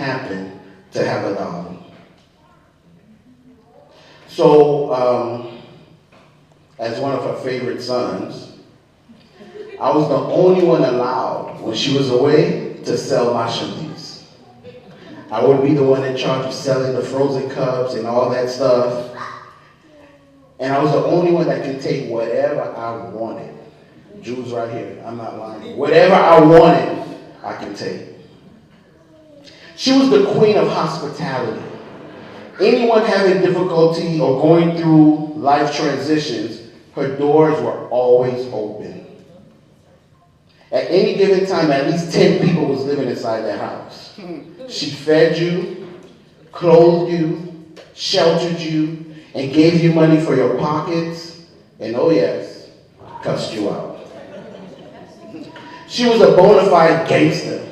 happen to have a dollar. So, as one of her favorite sons, I was the only one allowed when she was away to sell marchandises. I would be the one in charge of selling the frozen cups and all that stuff. And I was the only one that could take whatever I wanted. Jules right here, I'm not lying. Whatever I wanted, I can take. She was the queen of hospitality. Anyone having difficulty or going through life transitions, her doors were always open. At any given time, at least 10 people was living inside that house. She fed you, clothed you, sheltered you, and gave you money for your pockets, and oh yes, cussed you out. She was a bona fide gangster.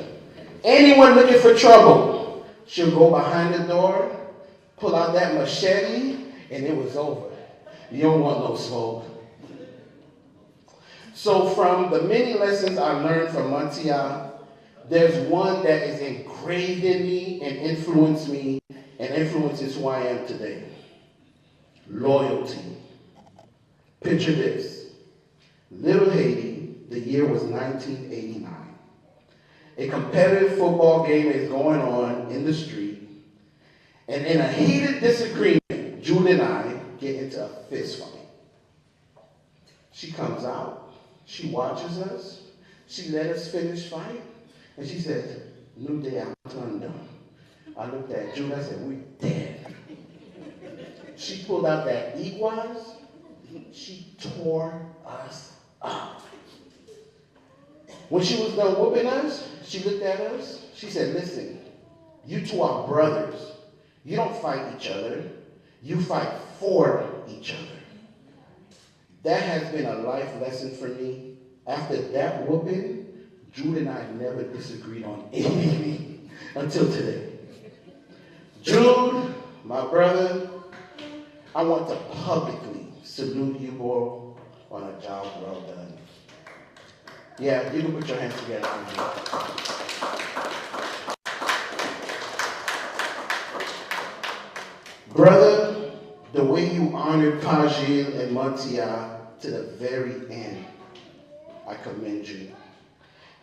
Anyone looking for trouble, she'll go behind the door, pull out that machete, and it was over. You don't want no smoke. So from the many lessons I learned from Montia, there's one that is engraved in me and influenced me and influences who I am today. Loyalty. Picture this. Little Haiti, the year was 1989. A competitive football game is going on in the street, and in a heated disagreement, Jude and I get into a fist fight. She comes out, she watches us, she let us finish fight, and she says, "New day, I'm undone." I looked at Jude, I said, "We dead." She pulled out that Iguaz, she tore us up. When she was done whooping us, she looked at us, she said, "Listen, you two are brothers. You don't fight each other, you fight for each other." That has been a life lesson for me. After that whooping, Jude and I never disagreed on anything until today. Jude, my brother, I want to publicly salute you all on a job well done. Yeah, you can put your hands together for me. Brother, the way you honored Pajil and Montia to the very end, I commend you.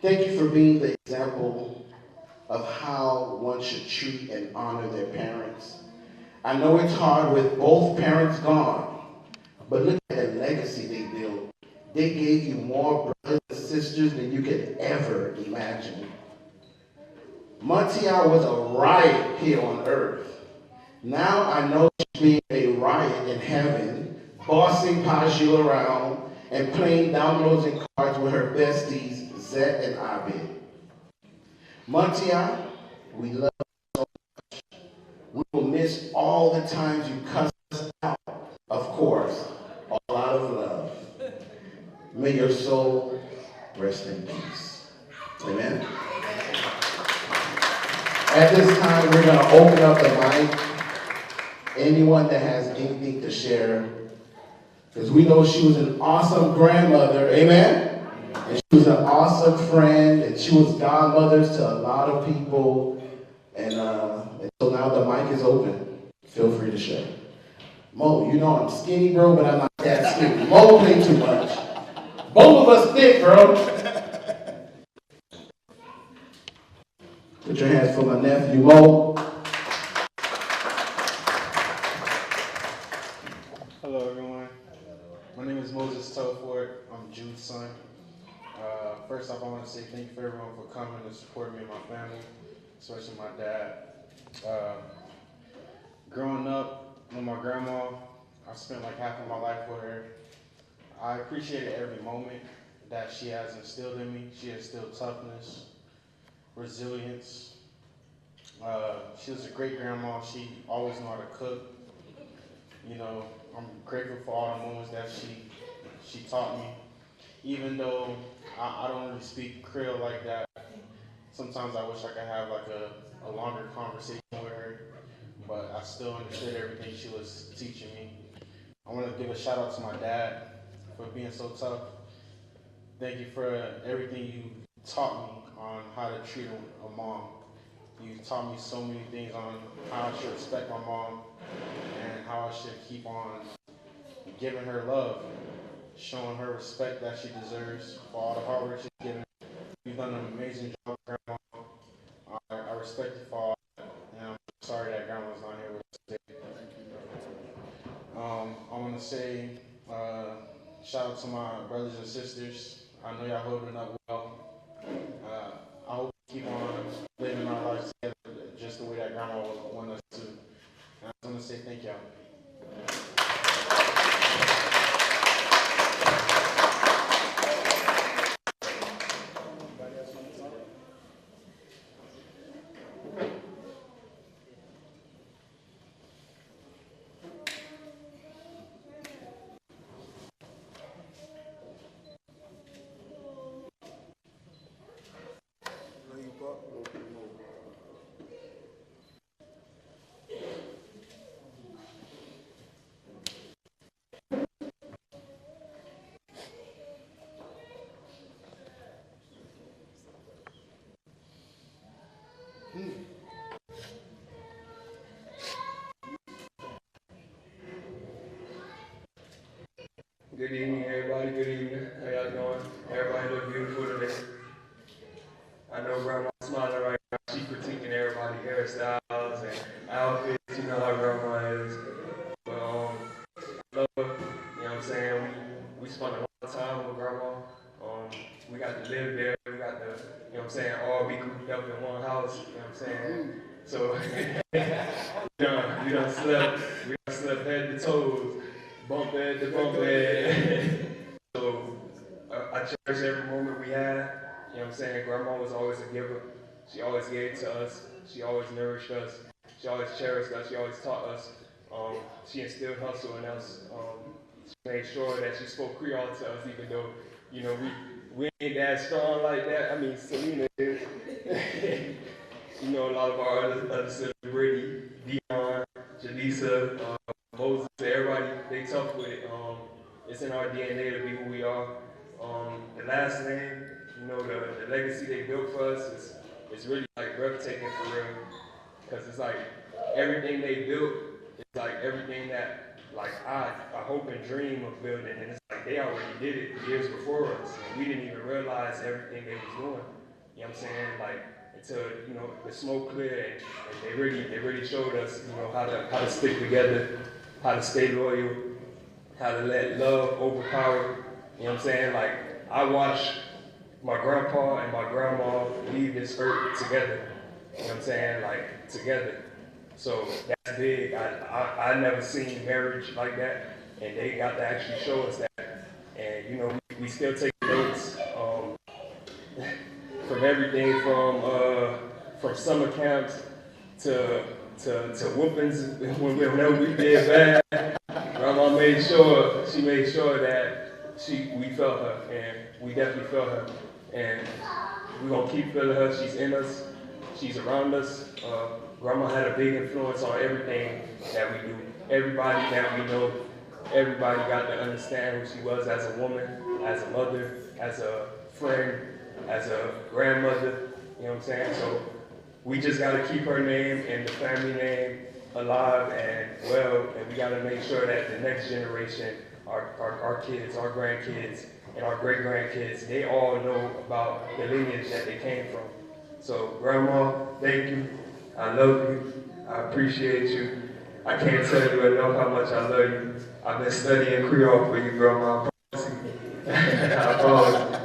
Thank you for being the example of how one should treat and honor their parents. I know it's hard with both parents gone, but look at the legacy they built. They gave you more brothers and sisters than you could ever imagine. Montia was a riot here on earth. Now I know she's being a riot in heaven, bossing Pajil around and playing dominoes and cards with her besties, Zet and Abid. Montia, we love you so much. We will miss all the times you cussed us out, of course, all out of love. May your soul rest in peace. Amen. At this time, we're going to open up the mic. Anyone that has anything to share, because we know she was an awesome grandmother, amen? And she was an awesome friend, and she was godmothers to a lot of people, and so now the mic is open. Feel free to share. Mo, you know I'm skinny, bro, but I'm not that skinny. Mo played too much. Both of us thick, bro. Put your hands for my nephew, Mo. Hello, everyone. My name is Moses Telfort. I'm Jude's son. First off, I want to say thank you for everyone for coming and supporting me and my family, especially my dad. Growing up with my grandma, I spent like half of my life with her. I appreciated every moment that she has instilled in me. She instilled toughness, resilience. She was a great grandma. She always knew how to cook. You know, I'm grateful for all the moments that she taught me. Even though I don't really speak Creole like that, sometimes I wish I could have like a longer conversation with her, but I still understood everything she was teaching me. I want to give a shout out to my dad for being so tough. Thank you for everything you taught me on how to treat a mom. You taught me so many things on how I should respect my mom and how I should keep on giving her love, showing her respect that she deserves for all the hard work she's given. You've done an amazing job, Grandma. I respect you for all that, and I'm sorry that Grandma's not here with us today. I want to say shout out to my brothers and sisters. I know y'all holding up well. I hope we keep on living our lives together just the way that Grandma would want us to. And I just want to say thank y'all. Good evening, everybody. Good evening. How y'all doing? Everybody look beautiful today. I know Grandma's smiling right now. She critiquing everybody's hairstyles and outfits. You know how Grandma is. But I love her. You know what I'm saying? We spent a lot of time with Grandma. We got to live there. We got to, you know what I'm saying, all be cooped up in one house. You know what I'm saying? So we done slept. We done slept head to toes. Bump bed to bump bed. So I cherish every moment we had. You know what I'm saying? Grandma was always a giver. She always gave to us. She always nourished us. She always cherished us. She always taught us. She instilled hustle in us. She made sure that she spoke Creole to us, even though, you know, we ain't that strong like that. I mean, Selena is. You know, a lot of our other celebrities, Dion, Janisa, Moses, everybody, they tough with it. It's in our DNA to be who we are. The last name, you know, the legacy they built for us is really like breathtaking for real. Because it's like everything they built is like everything that like I hope and dream of building. And it's like they already did it years before us. And we didn't even realize everything they was doing. You know what I'm saying? Like until, you know, the smoke cleared and they really showed us, you know, how to stick together, how to stay loyal, how to let love overpower. You know what I'm saying? Like, I watched my grandpa and my grandma leave this earth together. You know what I'm saying? Like, together. So that's big. I never seen marriage like that, and they got to actually show us that. And, you know, we still take notes from everything from summer camps to whoopings whenever we did bad. Grandma made sure that we felt her, and we definitely felt her, and we're gonna keep feeling her. She's in us, she's around us. Grandma had a big influence on everything that we do. Everybody that we know, everybody got to understand who she was as a woman, as a mother, as a friend, as a grandmother. You know what I'm saying? So we just got to keep her name and the family name alive and well, and we got to make sure that the next generation, our kids, our grandkids, and our great-grandkids, they all know about the lineage that they came from. So, Grandma, thank you. I love you. I appreciate you. I can't tell you enough how much I love you. I've been studying Creole for you, Grandma. I promise you. I promise.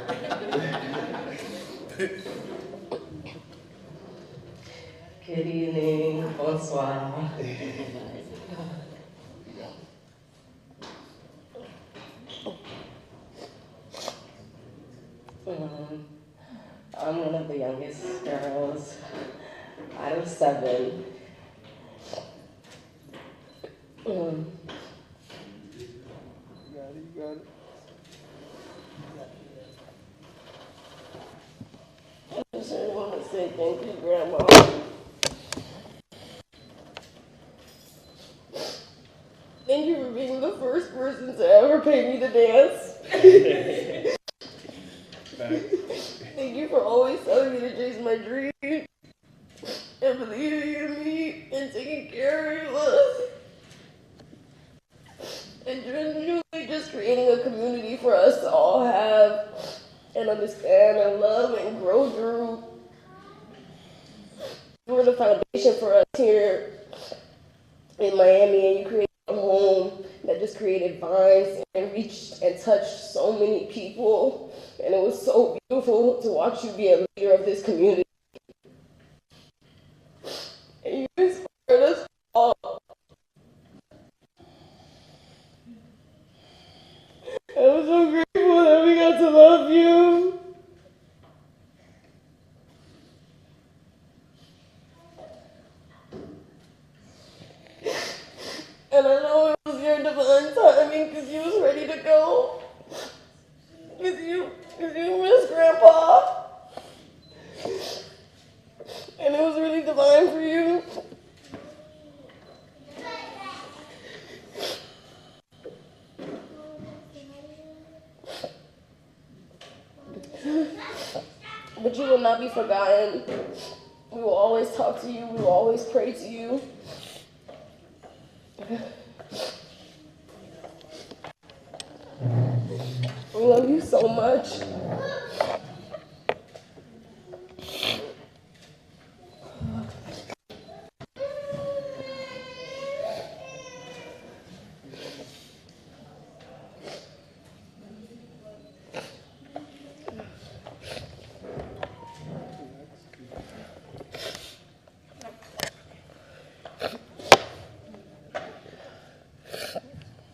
Good evening, bonsoir. I'm one of the youngest girls out of 7. You got it. I just want to say thank you, Grandma. Thank you for being the first person to ever pay me to dance. Thank you for always telling me to chase my dream and to me and taking care of us. And really just creating a community for us to all have and understand and love and grow through. You were the foundation for us here in Miami, and you created a home that just created vines and reached and touched so many people. And it was so beautiful to watch you be a leader of this community. And you inspired us all. I'm so grateful that we got to love you. And I know it was your divine timing because you was ready to go. Because you miss Grandpa. And it was really divine for you. But you will not be forgotten. We will always talk to you. We will always pray to you. We love you so much.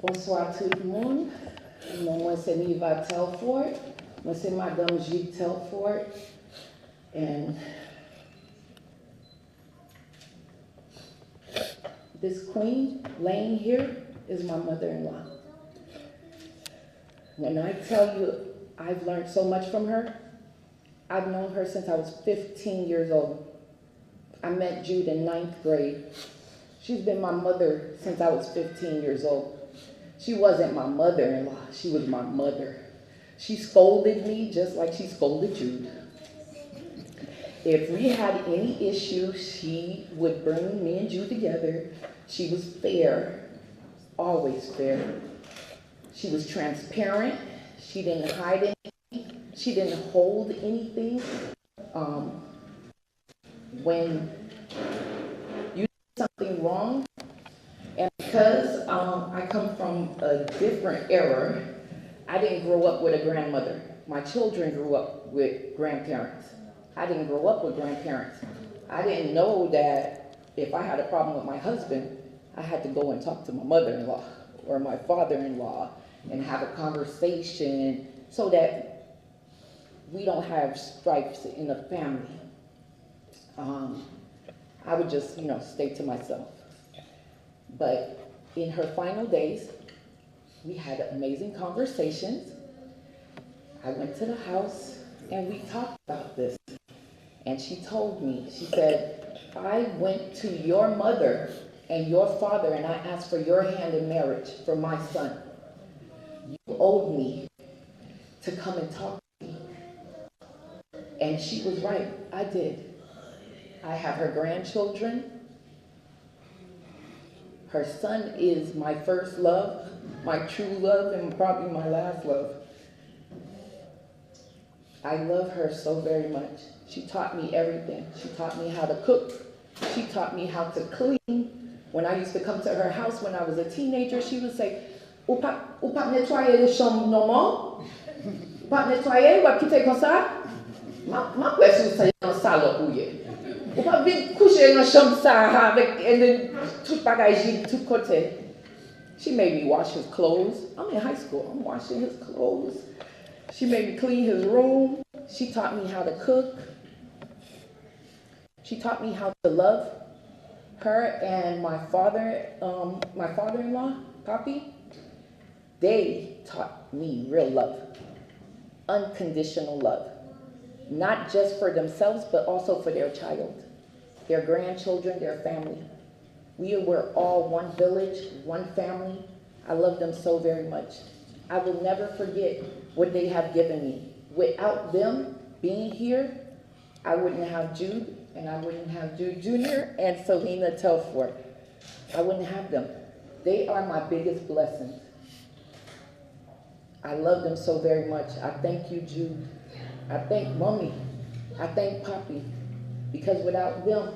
Bonsoir tout le monde. Moi c'est Erzulia Telfort. Moi c'est Madame Erzulia Telfort. And this queen laying here is my mother-in-law. When I tell you I've learned so much from her, I've known her since I was 15 years old. I met Jude in 9th grade. She's been my mother since I was 15 years old. She wasn't my mother-in-law, she was my mother. She scolded me just like she scolded Jude. If we had any issues, she would bring me and Jude together. She was fair, always fair. She was transparent. She didn't hide anything. She didn't hold anything. When you did something wrong, and because I come from a different era, I didn't grow up with a grandmother. My children grew up with grandparents. I didn't grow up with grandparents. I didn't know that if I had a problem with my husband, I had to go and talk to my mother-in-law or my father-in-law and have a conversation so that we don't have strifes in the family. I would just, stay to myself. But in her final days, we had amazing conversations. I went to the house and we talked about this. And she told me, she said, I went to your mother and your father and I asked for your hand in marriage for my son. You owed me to come and talk to me. And she was right, I did. I have her grandchildren. Her son is my first love, my true love, and probably my last love. I love her so very much. She taught me everything. She taught me how to cook. She taught me how to clean. When I used to come to her house when I was a teenager, she would say, ou pas nettoyer les chambres normal? Ou pas nettoyer, ou pas quitter comme ça? Ma question c'est dans salon pour y. Ou pas vite coucher dans chambre ça avec tout bagage tout côté. She made me wash his clothes. I'm in high school. I'm washing his clothes. She made me clean his room. She taught me how to cook. She taught me how to love. Her and my father-in-law, Papi, they taught me real love. Unconditional love. Not just for themselves, but also for their child, their grandchildren, their family. We were all one village, one family. I love them so very much. I will never forget what they have given me. Without them being here, I wouldn't have Jude. and I wouldn't have Jude Jr. and Selena Telfort. I wouldn't have them. They are my biggest blessings. I love them so very much. I thank you, Jude. I thank Mommy. I thank Poppy. Because without them,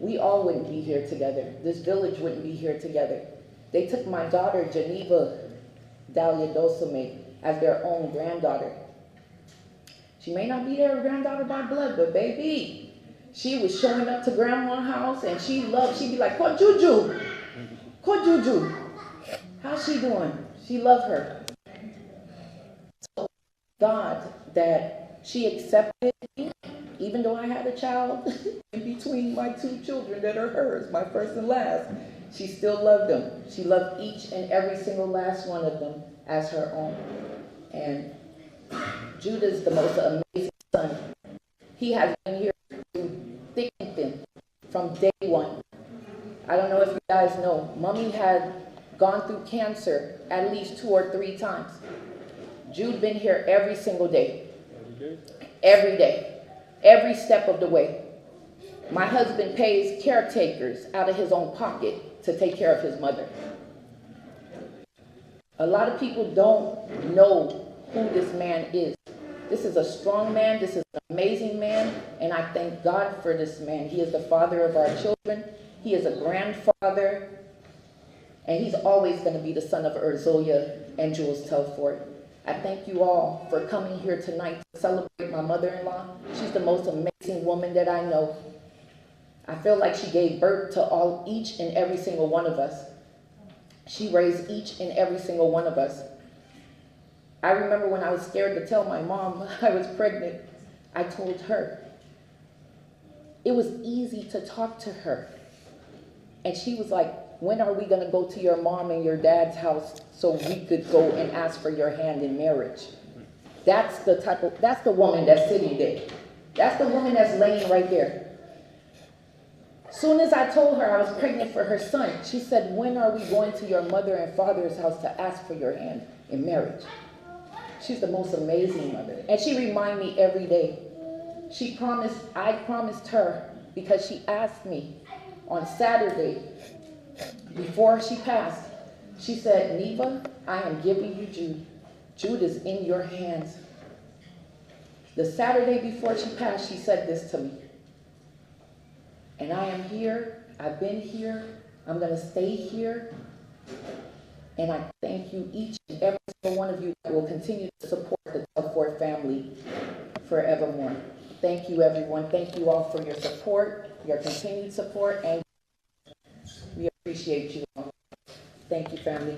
we all wouldn't be here together. This village wouldn't be here together. They took my daughter, Geneva Dalia Dosame, as their own granddaughter. She may not be their granddaughter by blood, but baby, she was showing up to grandma's house and she'd be like, "Ko Juju, Ko Juju, how's she doing?" She loved her. So God, that she accepted me, even though I had a child in between my two children that are hers, my first and last, she still loved them. She loved each and every single last one of them as her own. And Judah's the most amazing son. He has been here through thick and thin from day one. I don't know if you guys know, Mommy had gone through cancer at least 2 or 3 times. Jude been here every single day. Every day. Every step of the way. My husband pays caretakers out of his own pocket to take care of his mother. A lot of people don't know who this man is. This is a strong man. This is an amazing man. And I thank God for this man. He is the father of our children. He is a grandfather. And he's always going to be the son of Erzulia and Jules Telfort. I thank you all for coming here tonight to celebrate my mother-in-law. She's the most amazing woman that I know. I feel like she gave birth to each and every single one of us. She raised each and every single one of us. I remember when I was scared to tell my mom I was pregnant, I told her. It was easy to talk to her. And she was like, "When are we going to go to your mom and your dad's house so we could go and ask for your hand in marriage?" That's the woman that's sitting there. That's the woman that's laying right there. Soon as I told her I was pregnant for her son, she said, "When are we going to your mother and father's house to ask for your hand in marriage?" She's the most amazing mother. And she reminds me every day. I promised her, because she asked me on Saturday, before she passed, she said, "Neva, I am giving you Jude. Jude is in your hands." The Saturday before she passed, she said this to me. And I am here. I've been here. I'm going to stay here. And I thank you, each and every single one of you, that will continue to support the Telfort family forevermore. Thank you, everyone. Thank you all for your support, your continued support, and we appreciate you all. Thank you, family.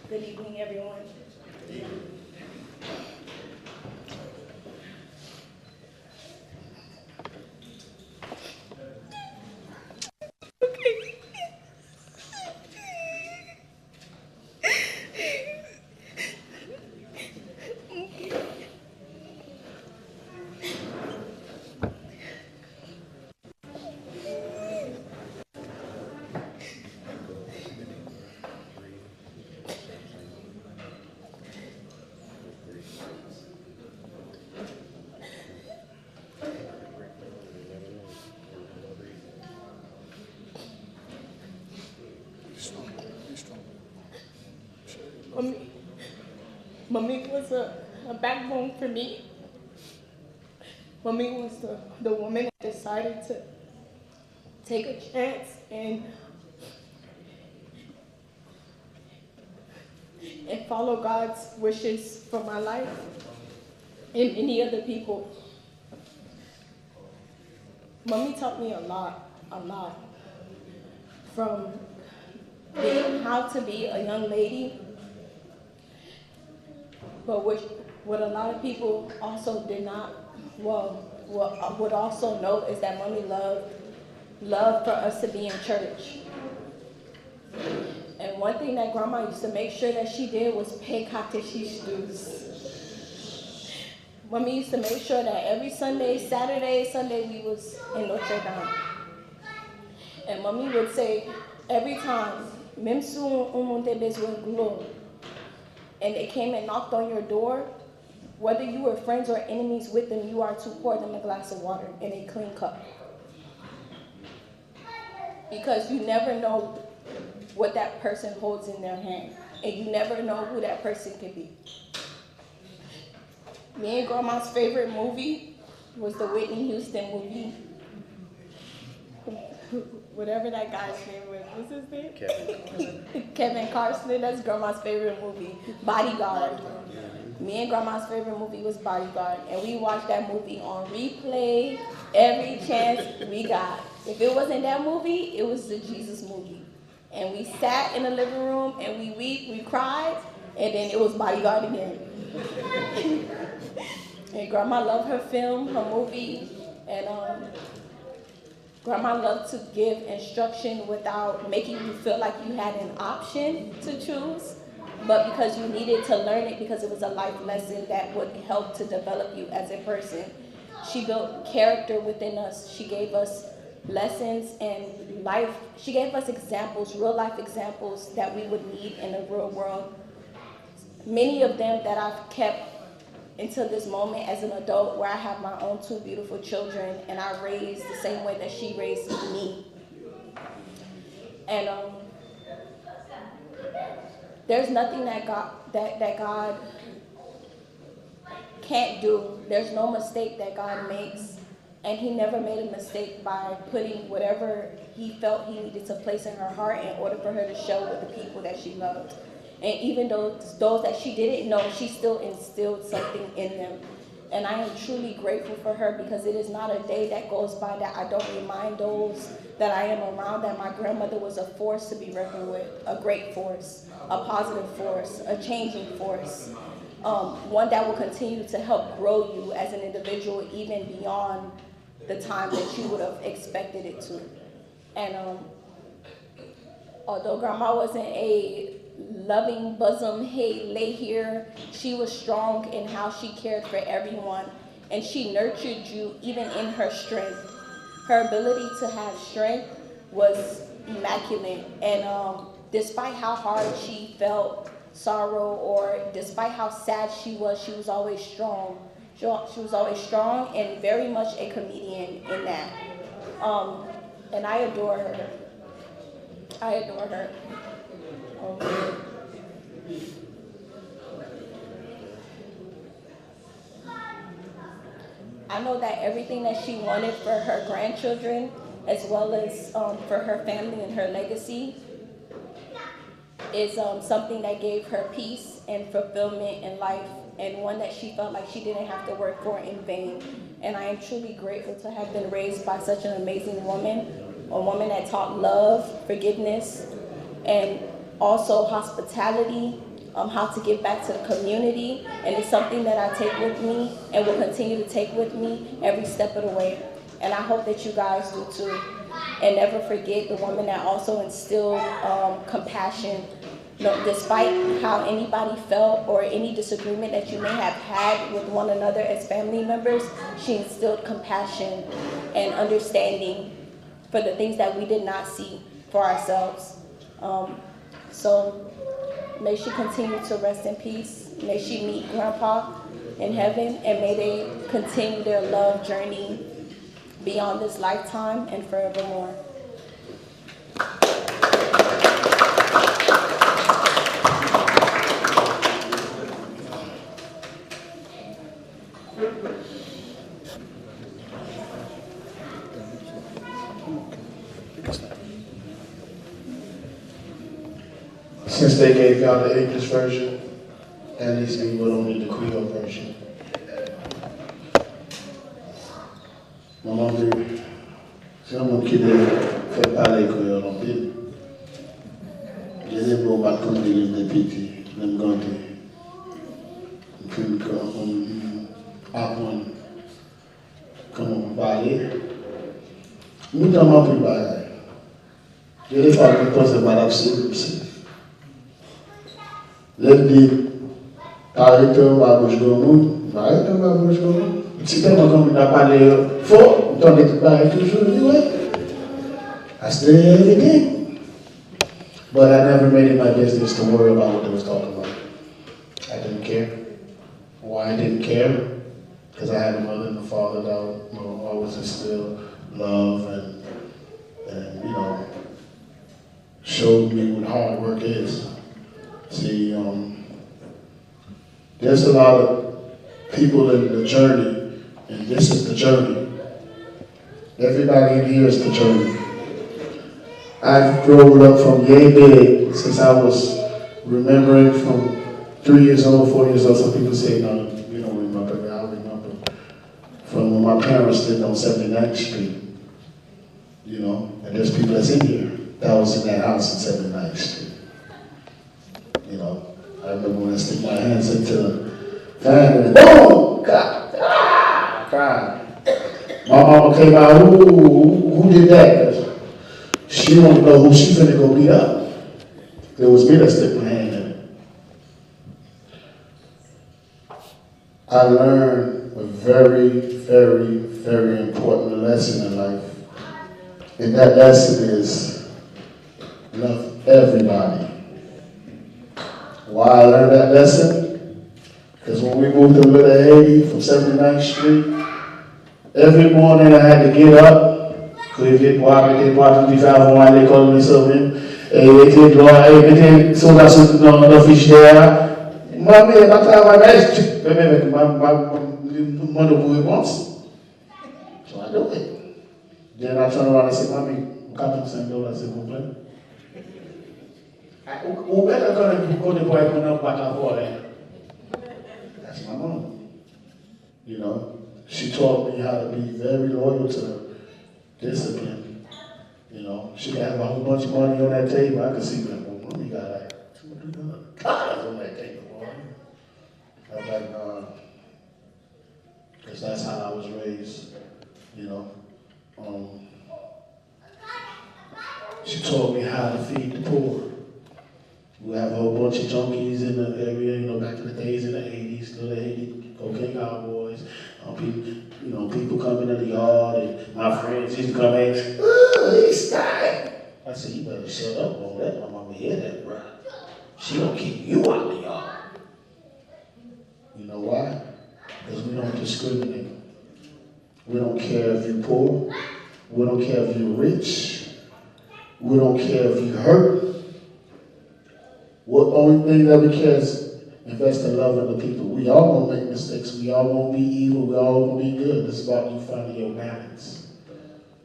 Good evening, everyone. Mommy was a backbone for me. Mommy was the woman that decided to take a chance and follow God's wishes for my life and many other people. Mommy taught me a lot, from being how to be a young lady, but what a lot of people also did not, would also know is that Mommy loved for us to be in church. And one thing that Grandma used to make sure that she did was pay katechish dues. Mommy used to make sure that every Saturday, Sunday, we was in Notre Dame. And Mommy would say every time, même si on te besoin glow, and they came and knocked on your door, whether you were friends or enemies with them, you are to pour them a glass of water in a clean cup. Because you never know what that person holds in their hand, and you never know who that person could be. Me and Grandma's favorite movie was the Whitney Houston movie. Whatever that guy's name was. What's his name? Kevin. Kevin Costner. That's Grandma's favorite movie. Bodyguard. Me and Grandma's favorite movie was Bodyguard. And we watched that movie on replay every chance we got. If it wasn't that movie, it was the Jesus movie. And we sat in the living room and we cried, and then it was Bodyguard again. And Grandma loved her film, her movie, and Grandma loved to give instruction without making you feel like you had an option to choose, but because you needed to learn it because it was a life lesson that would help to develop you as a person. She built character within us. She gave us lessons and life. She gave us examples, real life examples that we would need in the real world. Many of them that I've kept until this moment as an adult, where I have my own 2 beautiful children and I raised the same way that she raised me. And there's nothing that God can't do. There's no mistake that God makes, and he never made a mistake by putting whatever he felt he needed to place in her heart in order for her to show with the people that she loved. And even those that she didn't know, she still instilled something in them. And I am truly grateful for her, because it is not a day that goes by that I don't remind those that I am around that my grandmother was a force to be reckoned with, a great force, a positive force, a changing force, one that will continue to help grow you as an individual even beyond the time that you would have expected it to. And although Grandma wasn't a loving bosom, hey, lay here, she was strong in how she cared for everyone, and she nurtured you even in her strength. Her ability to have strength was immaculate, and despite how hard she felt sorrow, or despite how sad she was always strong. She was always strong and very much a comedian in that. And I adore her. I adore her. I know that everything that she wanted for her grandchildren, as well as for her family and her legacy, is something that gave her peace and fulfillment in life, and one that she felt like she didn't have to work for in vain. And I am truly grateful to have been raised by such an amazing woman, a woman that taught love, forgiveness, and also hospitality, how to give back to the community. And it's something that I take with me and will continue to take with me every step of the way. And I hope that you guys do too. And never forget the woman that also instilled compassion. Despite how anybody felt or any disagreement that you may have had with one another as family members, she instilled compassion and understanding for the things that we did not see for ourselves. So may she continue to rest in peace. May she meet Grandpa in heaven, and may they continue their love journey beyond this lifetime and forevermore. Since they gave y'all the English version, at least we will need the Creole version. My mother C'est un monde qui fait parler créole en pile. Je n'ai pas battu des petits, même quand on apprend comment parler. Nous n'avons plus parler. Je n'ai pas pu penser à l'absolu aussi. L'un dit, arrêtez ma bouche de monde, arrêtez ma bouche de monde. Si tellement comme il a parlé fort, on t'en est parlé toujours, il dit ouais. I still hear everything. But I never made it my business to worry about what they was talking about. I didn't care. Why I didn't care? Because I had a mother and a father that always instilled love and showed me what hard work is. See, there's a lot of people in the journey, and this is the journey. Everybody in here is the journey. I've grown up from yay big since I was remembering from 3 years old, 4 years old. Some people say, no, you don't remember, but I remember. From when my parents lived on 79th Street, and there's people that's in here that was in that house on 79th Street. I remember when I stick my hands into the fan and boom, crying. My mama came out, who did that? She wanted to know who she finna go beat up. It was me that stuck my hand in it. I learned a very, very, very important lesson in life. And that lesson is love everybody. Why I learned that lesson? Because when we moved to Little Haiti from 79th Street, every morning I had to get up. Mettez pas tout faire avant à l'école, mais ça même. Et mettez droit, et mettez sur dans le fiche derrière. Moi, mais ma travail, je vais avec ma réponse. So I do it. Then I turn around and say, Mommy, $5, s'il vous plaît. Ou better go to boy when I'm back and forth. That's my mom. She taught me how to be very loyal to her. Discipline. She could have a whole bunch of money on that table. I could see that. Well, Mommy got like $200 on that table, boy. I was like, nah. Because that's how I was raised, She taught me how to feed the poor. We have a whole bunch of junkies in the area, back in the days in the 80s, Little Haiti, cocaine cowboys, people coming in the yard, and my friends used to come in, he's dying. I said, you better shut up, don't let my mama hear that, bro. She gonna keep you out the yard. You know why? Because we don't discriminate. We don't care if you're poor. We don't care if you're rich. We don't care if you're hurt. What only thing that we care is invest in love in the people. We all gonna make mistakes. We all gonna be evil. We all gonna be good. It's about you finding your balance.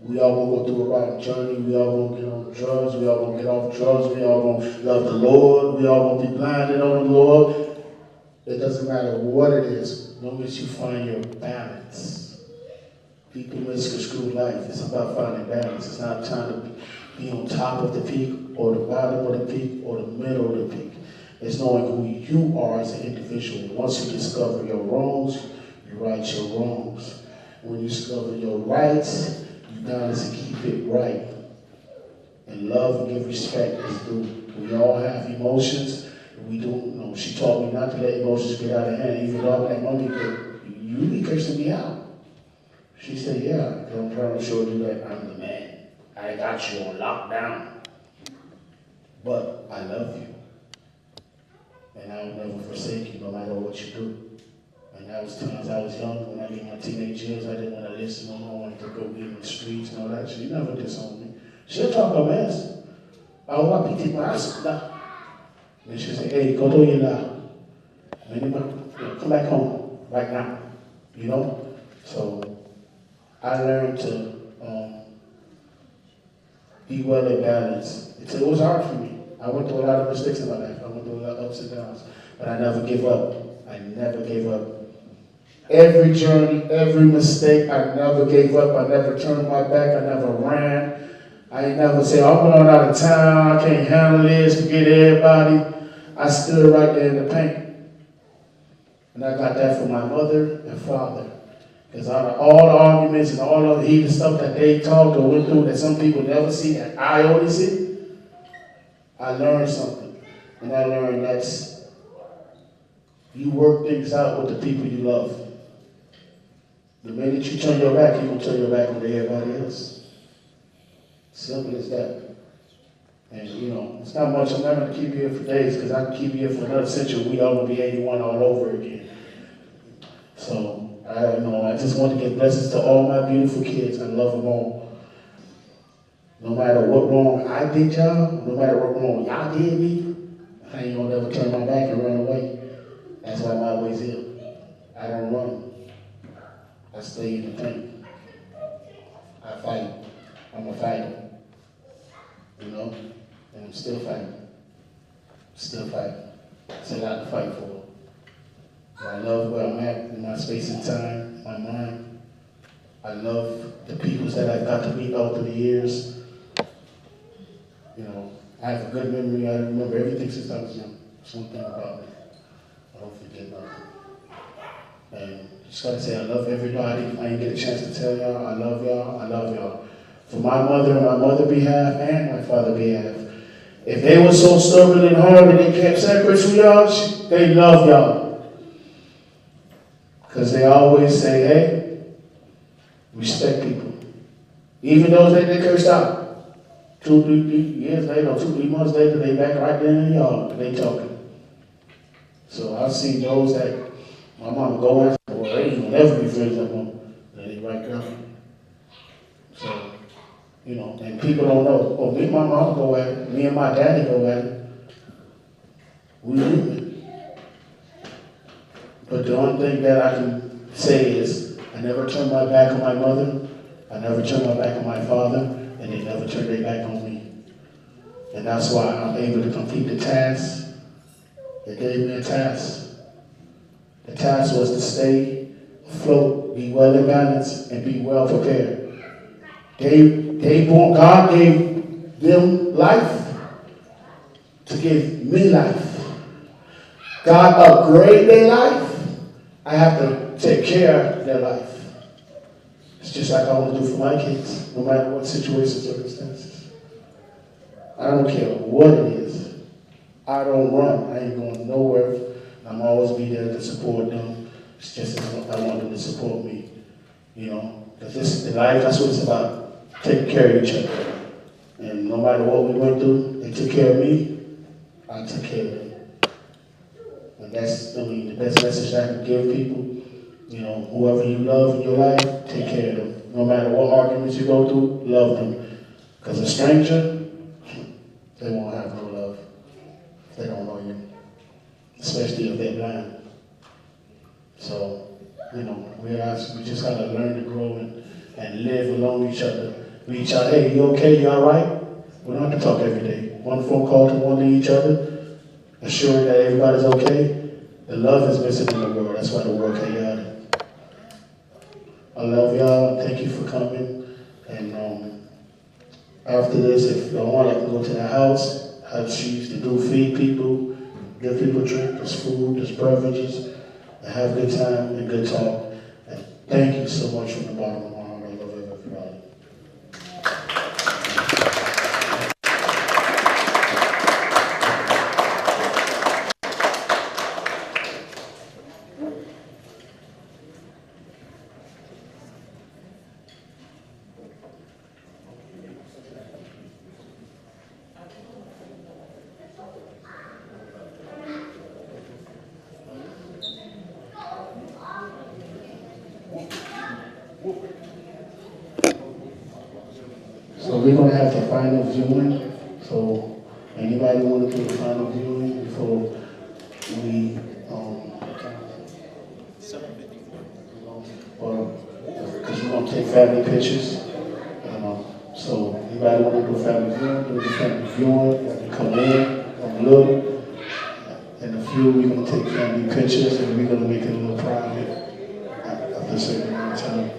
We all gonna go through a rotten journey. We all gonna get on drugs. We all gonna get off drugs. We all gonna love the Lord. We all gonna be blinded on the Lord. It doesn't matter what it is, as long as you find your balance. People misconstrue life. It's about finding balance. It's not trying to be on top of the peak or the bottom of the peak or the middle of the peak. It's knowing who you are as an individual. Once you discover your wrongs, you right your wrongs. When you discover your rights, you balance and keep it right. And love and give respect is due. We all have emotions. We don't. She taught me not to let emotions get out of hand. Even though I'm like, Mommy, you be cursing me out. She said, yeah, I'm trying to show you that I'm the man. I got you on lockdown. But I love you. And I will never forsake you no matter what you do. And that was times I was young, when I was in my teenage years, I didn't want to listen no more. I wanted to go be in the streets and all that. She never disowned me. She'll talk a mess. I want to be my ass. And she said, hey, go to your now. Come back home right now. So I learned to be well in balance. It was hard for me. I went through a lot of mistakes in my life. I went through a lot of ups and downs. But I never gave up. I never gave up. Every journey, every mistake, I never gave up. I never turned my back. I never ran. I ain't never say, I'm going out of town. I can't handle this. Forget everybody. I stood right there in the paint. And I got that from my mother and father. Because out of all the arguments and all of the heated stuff that they talked or went through that some people never see, that I only see, I learned something. And I learned that's, you work things out with the people you love. The minute you turn your back, you're going to turn your back on everybody else. Simple as that. And, you know, it's not much. I'm not going to keep you here for days because I can keep you here for another century. We all going to be 81 all over again. So, I just want to give blessings to all my beautiful kids. I love them all. No matter what wrong I did y'all, no matter what wrong y'all did me, I ain't going to never turn my back and run away. That's why I'm always here. I don't run. I stay in the paint. I fight. I'm a fighter. You know? And I'm still fighting. Still fighting. It's a lot to fight for. I love where I'm at in my space and time, my mind. I love the people that I've got to meet all through the years. You know, I have a good memory. I remember everything since I was young. That's one thing about me. I don't forget nothing. And just gotta say I love everybody. I didn't get a chance to tell y'all, I love y'all, I love y'all. For my mother behalf and my father behalf. If they were so stubborn and hard and they kept secrets from y'all, they love y'all. Because they always say, hey, respect people. Even those that they cursed out. 2, 3 years later, 2, 3 months later, they back right there in y'all, they talking. So I've seen those that my mom go after, well, they ain't gonna never be friends no more. They right there. So, you know, and people don't know. Oh, me and my mom go at it. Me and my daddy go at it. We do it. But the only thing that I can say is I never turned my back on my mother. I never turned my back on my father. And they never turned their back on me. And that's why I'm able to complete the task. They gave me a task. The task was to stay afloat, be well in balance, and be well prepared. God gave them life to give me life. God upgraded their life. I have to take care of their life. It's just like I want to do for my kids, no matter what situation, circumstances. I don't care what it is. I don't run. I ain't going nowhere. I'm always be there to support them. It's just as I want them to support me. You know, because this is the life, that's what it's about. Taking care of each other. And no matter what we went through, they took care of me, I took care of them. And that's, the best message I can give people. You know, whoever you love in your life, take care of them. No matter what arguments you go through, love them. Because a stranger, they won't have no love. They don't know you. Especially if they're blind. So, you know, we just gotta learn to grow and live along each other. Reach out, hey, you okay, you all right? We don't have to talk every day. One phone call to one to each other, assuring that everybody's okay. The love is missing in the world. That's why the world can't get it. I love y'all. Thank you for coming. And after this, if y'all want, I can go to the house. Have she used to do, feed people, give people drink, there's food, there's beverages, and have a good time and good talk. And thank you so much from the bottom of my heart. I love everybody. So we're going to have the final viewing. So anybody want to do the final viewing before we, because we're going to take family pictures. So anybody want to do family viewing, do the family viewing, you come in, look. In a few, we're going to take family pictures and we're going to make it a little private certain amount of time.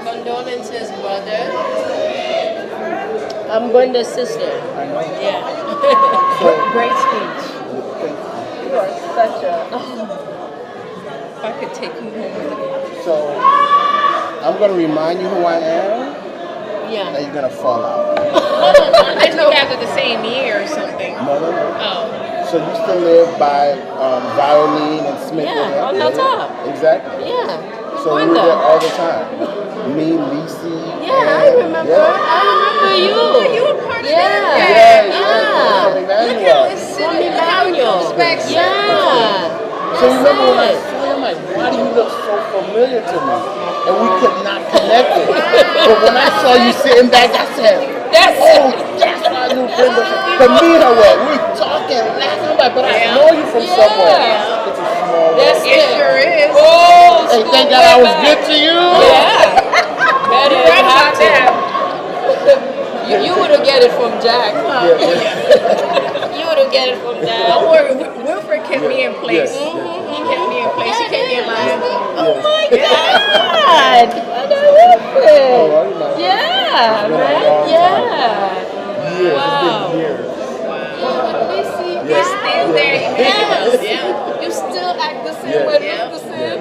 Condolences, brother. I'm Brenda's sister. I know. Yeah. Great speech. You are such a. If I could take you home. So, I'm going to remind you who I am, Yeah. and you're going to fall out. I know after the same year or something. No. Oh. So you still live by Violin and Smith? Yeah, on the top. Exactly. Yeah. So you were there all the time. Me, Lisi. Yeah, I remember. Yeah. I remember you. You were part of that. From Emmanuel. From Emmanuel. Yeah. So you remember when I saw you, I'm like, why do you look so familiar to me? And we could not connect it. But when I saw you sitting back, I said, that's why I knew Brenda. But me and her we talking, laughing, I'm like, but I know you from somewhere. It's a small world. Yes, it sure is. Oh, hey, thank God I was good to you. Yeah. Better have to. You would have get it from Jack. You would have get it from Jack. Don't worry, Wilfred kept me in place. He kept me in place. He kept me in line. Oh my God! Wilfred. Yeah, man. Yeah. Wow. You're still there. Yeah. You still act the same way. Look the same.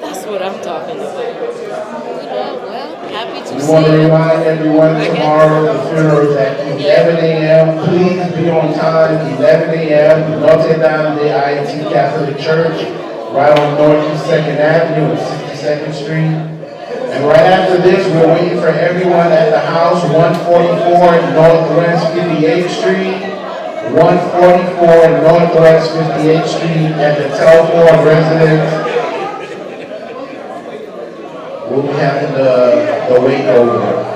That's what I'm talking about. Well, happy to see you. We want to remind everyone tomorrow the funeral is at 11 a.m. Please be on time, 11 a.m. Notre Dame de Haiti Catholic Church, right on Northeast 2nd Avenue and 62nd Street. And right after this, we're waiting for everyone at the house, 144 Northwest 58th Street. 144 Northwest 58th Street at the Telfort residence. We'll be having the wake over.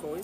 Corey.